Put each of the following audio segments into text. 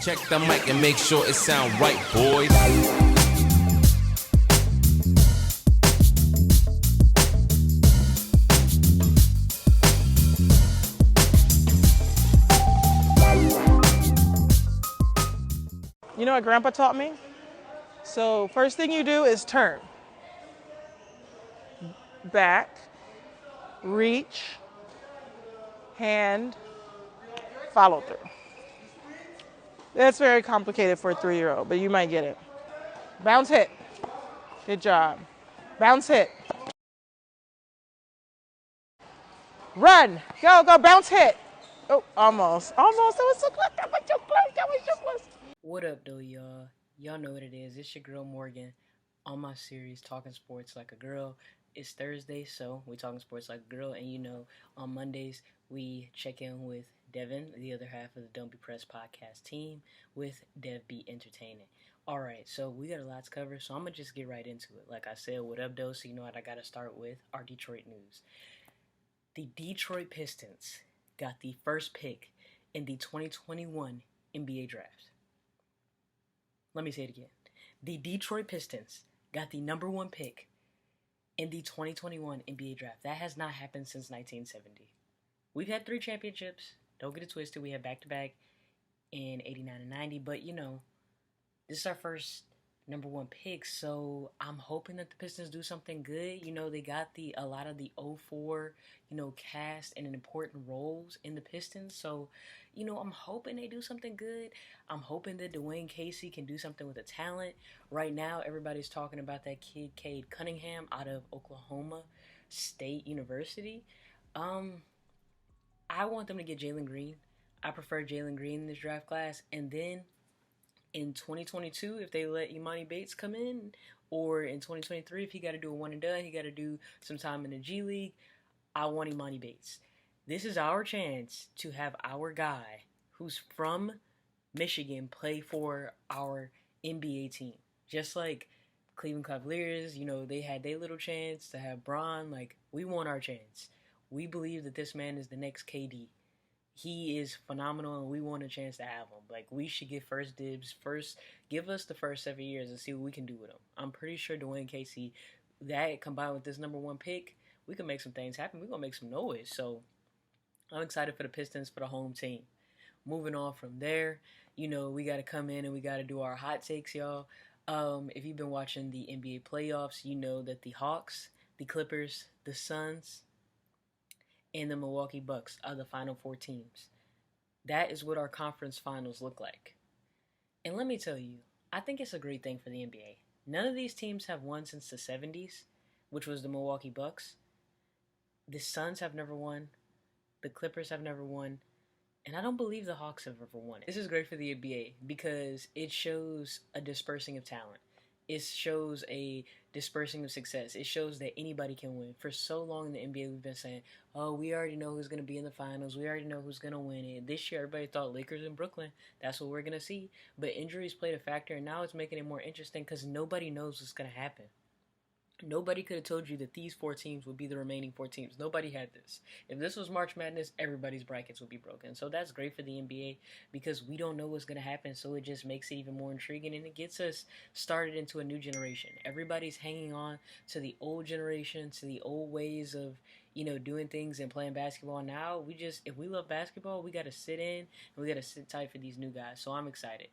Check the mic and make sure it sound right, boys. You know what Grandpa taught me? So first thing you do is turn. Back, reach, hand, follow through. That's very complicated for a 3-year-old, but you might get it. Bounce hit. Good job. Bounce hit. Run. Go, bounce hit. Oh, almost. That was so close. That was so close. What up, though, y'all? Y'all know what it is. It's your girl, Morgan, on my series, Talkin Sports Like a Girl. It's Thursday, so we're talking sports like a girl. And, you know, on Mondays, we check in with Devin, the other half of the Don't Be Pressed podcast team, with Dev Be Entertaining. All right, so we got a lot to cover, so I'm going to just get right into it. Like I said, what up, though? So you know what I got to start with? Our Detroit news. The Detroit Pistons got the first pick in the 2021 NBA draft. Let me say it again. The Detroit Pistons got the number 1 pick in the 2021 NBA draft. That has not happened since 1970. We've had 3 championships. Don't get it twisted. We had back-to-back in 89 and 90. But, you know, this is our first number 1 pick. So I'm hoping that the Pistons do something good. You know, they got a lot of the 04, cast and important roles in the Pistons. So, I'm hoping they do something good. I'm hoping that Dwayne Casey can do something with the talent. Right now, everybody's talking about that kid, Cade Cunningham, out of Oklahoma State University. I want them to get Jalen Green. I prefer Jalen Green in this draft class. And then in 2022, if they let Imani Bates come in, or in 2023, if he got to do a one and done, he got to do some time in the G League, I want Imani Bates. This is our chance to have our guy who's from Michigan play for our NBA team. Just like Cleveland Cavaliers, they had their little chance to have Braun. Like, we want our chance. We believe that this man is the next KD. He is phenomenal, and we want a chance to have him. Like, we should get first dibs. Give us the first 7 years and see what we can do with him. I'm pretty sure Dwayne Casey, that combined with this number 1 pick, we can make some things happen. We're going to make some noise. So, I'm excited for the Pistons, for the home team. Moving on from there, we got to come in and we got to do our hot takes, y'all. If you've been watching the NBA playoffs, you know that the Hawks, the Clippers, the Suns, and the Milwaukee Bucks are the final 4 teams. That is what our conference finals look like. And let me tell you, I think it's a great thing for the NBA. None of these teams have won since the 70s, which was the Milwaukee Bucks. The Suns have never won. The Clippers have never won. And I don't believe the Hawks have ever won. This is great for the NBA because it shows a dispersing of talent. It shows a dispersing of success. It shows that anybody can win. For so long in the NBA, we've been saying, oh, we already know who's going to be in the finals. We already know who's going to win it. This year, everybody thought Lakers and Brooklyn. That's what we're going to see. But injuries played a factor, and now it's making it more interesting because nobody knows what's going to happen. Nobody could have told you that these 4 teams would be the remaining 4 teams. Nobody had this. If this was March Madness, everybody's brackets would be broken. So that's great for the NBA because we don't know what's going to happen. So it just makes it even more intriguing, and it gets us started into a new generation. Everybody's hanging on to the old generation, to the old ways of, doing things and playing basketball. Now, if we love basketball, we got to sit in and we got to sit tight for these new guys. So I'm excited.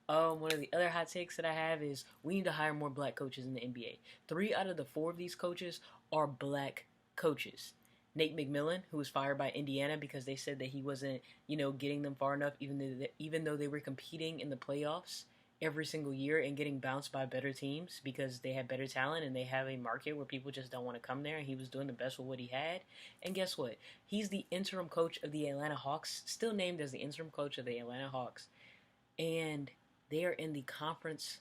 One of the other hot takes that I have is we need to hire more black coaches in the NBA. 3 out of the 4 of these coaches are black coaches. Nate McMillan, who was fired by Indiana because they said that he wasn't, getting them far enough, even though they were competing in the playoffs every single year and getting bounced by better teams because they had better talent and they have a market where people just don't want to come there, and he was doing the best with what he had. And guess what? He's the interim coach of the Atlanta Hawks, still named as the interim coach of the Atlanta Hawks. And they are in the conference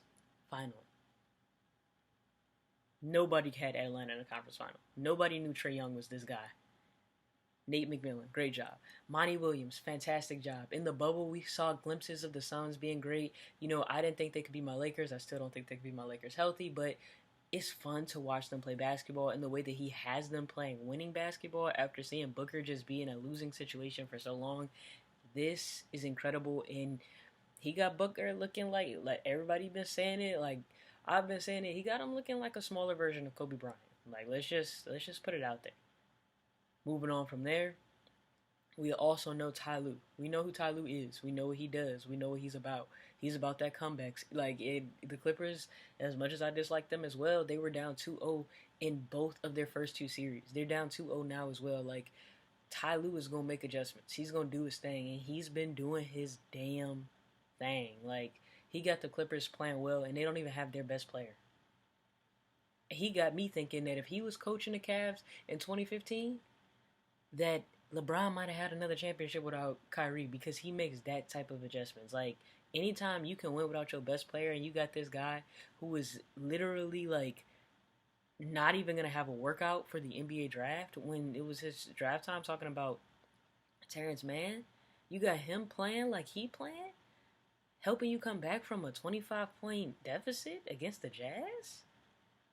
final. Nobody had Atlanta in the conference final. Nobody knew Trae Young was this guy. Nate McMillan, great job. Monty Williams, fantastic job. In the bubble, we saw glimpses of the Suns being great. I didn't think they could be my Lakers. I still don't think they could be my Lakers healthy, but it's fun to watch them play basketball, and the way that he has them playing winning basketball after seeing Booker just be in a losing situation for so long. This is incredible, and He got Booker looking like everybody been saying it. Like I've been saying it. He got him looking like a smaller version of Kobe Bryant. Like let's just put it out there. Moving on from there, we also know Ty Lue. We know who Ty Lue is. We know what he does. We know what he's about. He's about that comebacks. The Clippers, as much as I dislike them as well, they were down 2-0 in both of their first two series. They're down 2-0 now as well. Like, Ty Lue is going to make adjustments. He's going to do his thing, and he's been doing his damn thing. Like, he got the Clippers playing well, and they don't even have their best player. He got me thinking that if he was coaching the Cavs in 2015, that LeBron might have had another championship without Kyrie, because he makes that type of adjustments. Like, anytime you can win without your best player, and you got this guy who is literally, like, not even going to have a workout for the NBA draft when it was his draft time, talking about Terrence Mann, you got him playing like he playing, helping you come back from a 25-point deficit against the Jazz?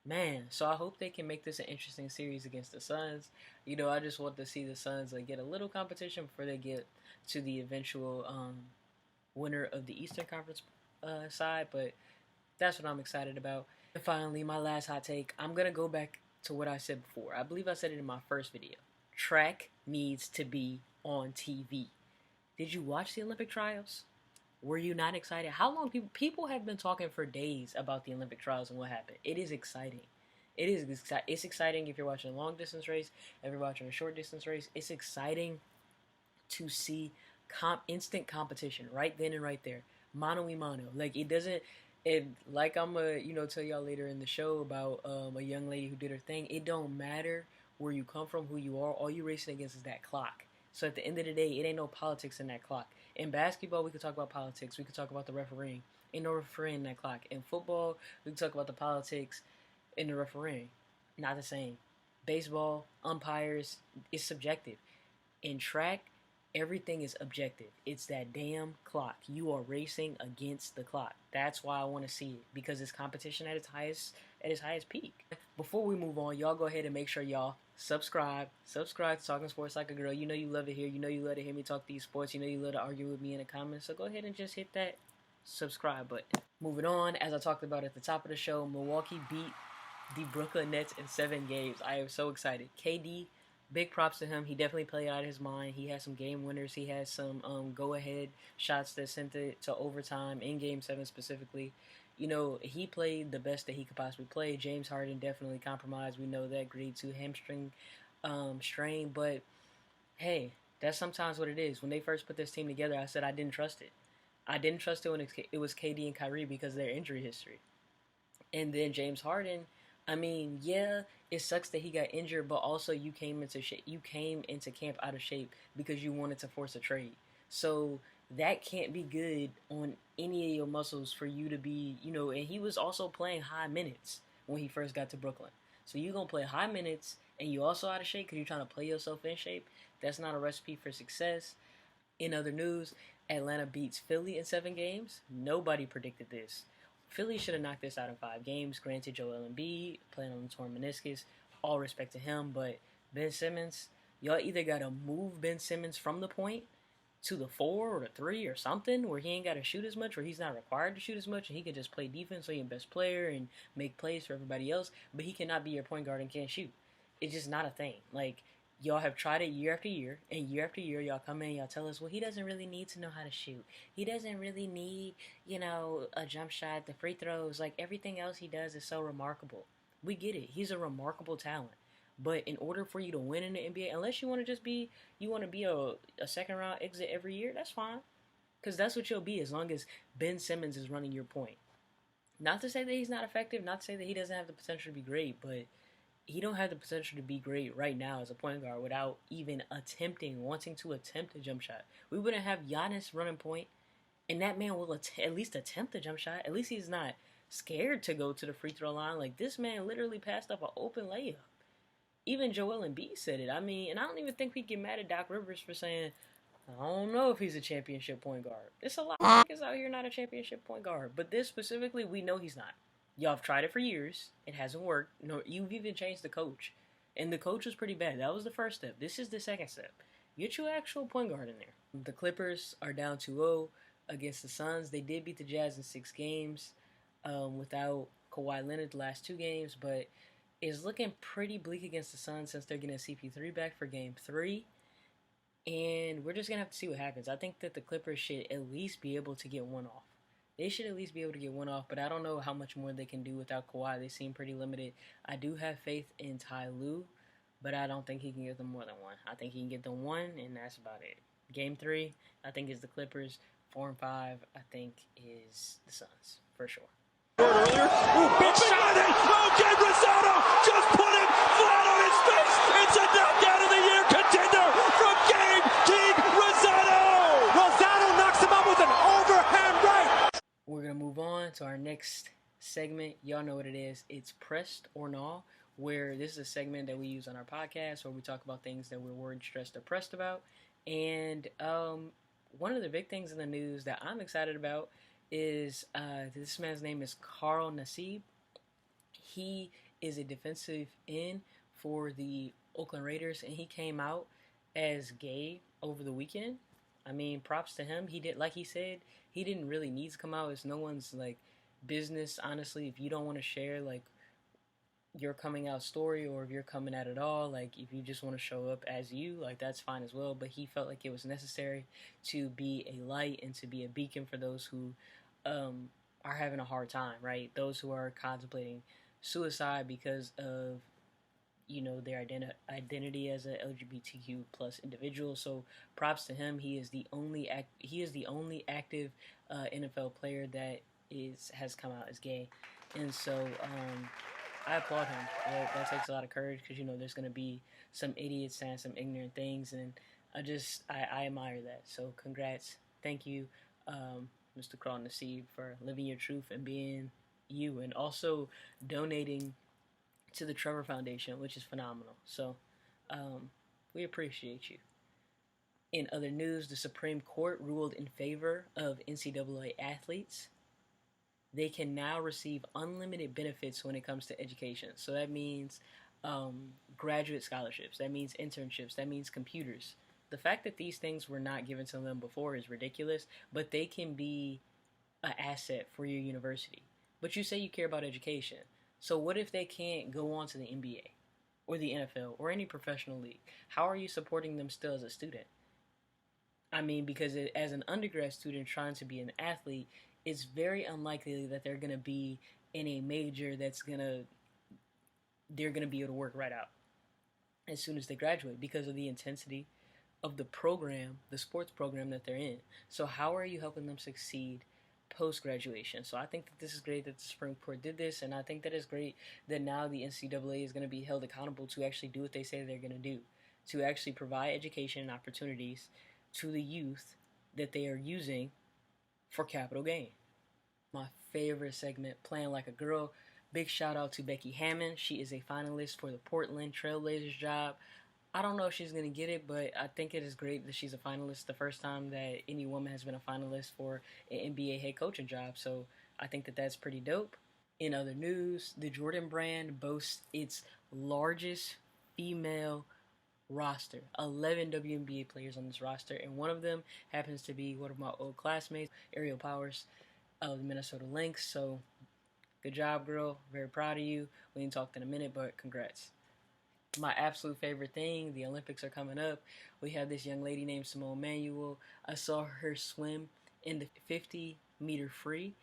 Man, so I hope they can make this an interesting series against the Suns. You know, I just want to see the Suns get a little competition before they get to the eventual winner of the Eastern Conference side, but that's what I'm excited about. And finally, my last hot take, I'm going to go back to what I said before. I believe I said it in my first video. Track needs to be on TV. Did you watch the Olympic trials? Were you not excited? How long people have been talking for days about the Olympic trials and what happened? It is exciting. It's exciting if you're watching a long distance race, if you're watching a short distance race. It's exciting to see instant competition right then and right there, mano y mano. Like I'm gonna tell y'all later in the show about a young lady who did her thing. It don't matter where you come from, who you are. All you racing against is that clock. So at the end of the day, it ain't no politics in that clock. In basketball, we could talk about politics. We could talk about the refereeing. Ain't no refereeing in that clock. In football, we can talk about the politics in the refereeing. Not the same. Baseball, umpires, it's subjective. In track, everything is objective. It's that damn clock. You are racing against the clock. That's why I want to see it, because it's competition at its highest peak. Before we move on, y'all go ahead and make sure y'all subscribe to Talkin Sports Like a Girl. You know you love it here. You know you love to hear me talk these sports. You know you love to argue with me in the comments. So go ahead and just hit that subscribe button. Moving on, as I talked about at the top of the show, Milwaukee beat the Brooklyn Nets in 7 games. I am so excited. KD, big props to him. He definitely played out of his mind. He had some game winners. He had some go-ahead shots that sent it to overtime in Game 7 specifically. You know, he played the best that he could possibly play. James Harden definitely compromised. We know that. Grade 2 hamstring strain. But, hey, that's sometimes what it is. When they first put this team together, I said I didn't trust it. I didn't trust it when it was KD and Kyrie because of their injury history. And then James Harden, I mean, yeah, it sucks that he got injured, but also you came into camp out of shape because you wanted to force a trade. So that can't be good on any of your muscles for you to be, and he was also playing high minutes when he first got to Brooklyn. So you're going to play high minutes and you also out of shape because you're trying to play yourself in shape. That's not a recipe for success. In other news, Atlanta beats Philly in 7 games. Nobody predicted this. Philly should have knocked this out in 5 games. Granted, Joel Embiid playing on the torn meniscus. All respect to him, but Ben Simmons, y'all either got to move Ben Simmons from the point to the 4 or the 3 or something where he ain't got to shoot as much, or he's not required to shoot as much, and he can just play defense so he's the best player and make plays for everybody else, but he cannot be your point guard and can't shoot. It's just not a thing. Like, y'all have tried it year after year, and year after year, y'all come in and y'all tell us, well, he doesn't really need to know how to shoot. He doesn't really need, a jump shot, the free throws. Like, everything else he does is so remarkable. We get it. He's a remarkable talent. But in order for you to win in the NBA, unless you want to be a second-round exit every year, that's fine. Because that's what you'll be as long as Ben Simmons is running your point. Not to say that he's not effective, not to say that he doesn't have the potential to be great, but he don't have the potential to be great right now as a point guard without even wanting to attempt a jump shot. We wouldn't have Giannis running point, and that man will at least attempt a jump shot. At least he's not scared to go to the free throw line. Like, this man literally passed up an open layup. Even Joel Embiid said it. I mean, and I don't even think we get mad at Doc Rivers for saying, I don't know if he's a championship point guard. There's a lot of niggas out here not a championship point guard. But this specifically, we know he's not. Y'all have tried it for years. It hasn't worked. No, you've even changed the coach. And the coach was pretty bad. That was the first step. This is the second step. Get your actual point guard in there. The Clippers are down 2-0. against the Suns. They did beat the Jazz in 6 games without Kawhi Leonard the last 2 games, but it's looking pretty bleak against the Suns since they're getting CP3 back for Game 3. And we're just going to have to see what happens. I think that the Clippers should at least be able to get one off. They should at least be able to get one off, but I don't know how much more they can do without Kawhi. They seem pretty limited. I do have faith in Ty Lue, but I don't think he can get them more than one. I think he can get them one, and that's about it. Game 3, I think, is the Clippers. 4 and 5, I think, is the Suns, for sure. Earlier, big shot, Cade Cunningham just put him flat on his face. It's a knockout of the year contender from Cade Cunningham. Rosado knocks him out with an overhand right. We're going to move on to our next segment. Y'all know what it is. It's Pressed or Null, where this is a segment that we use on our podcast where we talk about things that we're worried, stressed, or pressed about. And one of the big things in the news that I'm excited about is this man's name is Carl Nassib. He is a defensive end for the Oakland Raiders, and he came out as gay over the weekend. I mean, props to him. He did, like he said, he didn't really need to come out. It's no one's like business, honestly. If you don't want to share like your coming out story, or if you're coming out at all, like if you just want to show up as you, like that's fine as well. But he felt like it was necessary to be a light and to be a beacon for those who are having a hard time, right? Those who are contemplating suicide because of, you know, their identity as a LGBTQ plus individual. So props to him. He is the only active NFL player that has come out as gay, and so I applaud him. That takes a lot of courage, because, you know, there's going to be some idiots saying some ignorant things, and I admire that. So congrats. Thank you, Mr. Carl Nassib, for living your truth and being you, and also donating to the Trevor Foundation, which is phenomenal. So we appreciate you. In other news, the Supreme Court ruled in favor of NCAA athletes. They can now receive unlimited benefits when it comes to education. So that means graduate scholarships. That means internships. That means computers. The fact that these things were not given to them before is ridiculous, but they can be an asset for your university. But you say you care about education. So what if they can't go on to the NBA or the NFL or any professional league? How are you supporting them still as a student? I mean, because as an undergrad student trying to be an athlete, it's very unlikely that they're going to be in a major they're going to be able to work right out as soon as they graduate, because of the intensity of the program, the sports program that they're in. So how are you helping them succeed post-graduation? So I think that this is great that the Supreme Court did this, and I think that it's great that now the NCAA is going to be held accountable to actually do what they say they're going to do, to actually provide education and opportunities to the youth that they are using for capital gain. My favorite segment, Playing Like a Girl. Big shout out to Becky Hammond. She is a finalist for the Portland Trailblazers job. I don't know if she's going to get it, but I think it is great that she's a finalist. The first time that any woman has been a finalist for an NBA head coaching job. So I think that that's pretty dope. In other news, the Jordan brand boasts its largest female roster. 11 WNBA players on this roster, and one of them happens to be one of my old classmates, Ariel Powers of the Minnesota Lynx. So good job, girl. Very proud of you. We can talk in a minute, but congrats. My absolute favorite thing, the Olympics are coming up. We have this young lady named Simone Manuel. I saw her swim in the 50-meter free.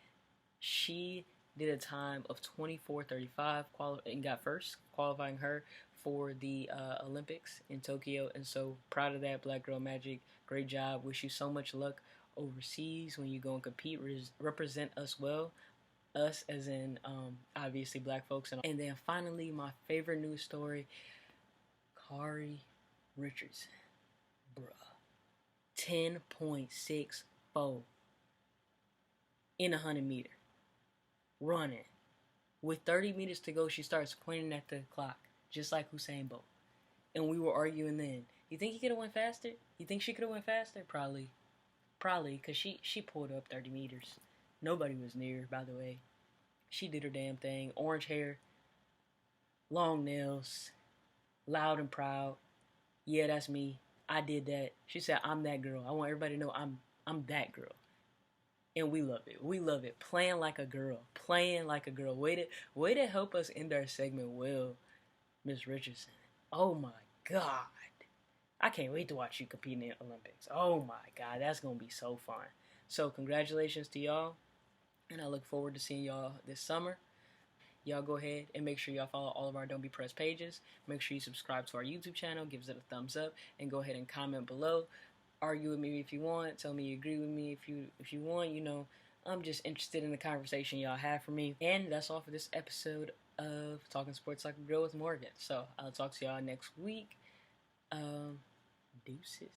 She did a time of 24:35 and got first, qualifying her for the Olympics in Tokyo. And so proud of that, Black Girl Magic. Great job. Wish you so much luck overseas when you go and compete. Represent us well. Us as in obviously black folks. And then finally, my favorite news story, Kari Richards. Bruh. 10.64 in a 100 meter. Running. With 30 meters to go, she starts pointing at the clock, just like Usain Bolt. And we were arguing then. You think he could have went faster? You think she could have went faster? Probably, because she pulled up 30 meters. Nobody was near, by the way. She did her damn thing. Orange hair, long nails, loud and proud. Yeah, that's me. I did that. She said, I'm that girl. I want everybody to know I'm that girl. And we love it. We love it. Playing like a girl. Playing like a girl. Way to help us end our segment well, Miss Richardson. Oh my God. I can't wait to watch you compete in the Olympics. Oh my God. That's going to be so fun. So congratulations to y'all. And I look forward to seeing y'all this summer. Y'all go ahead and make sure y'all follow all of our Don't Be Pressed pages. Make sure you subscribe to our YouTube channel. Give us a thumbs up. And go ahead and comment below. Argue with me if you want. Tell me you agree with me if you want. You know, I'm just interested in the conversation y'all have for me. And that's all for this episode of Talking Sports Like a Girl with Morgan. So I'll talk to y'all next week. Deuces.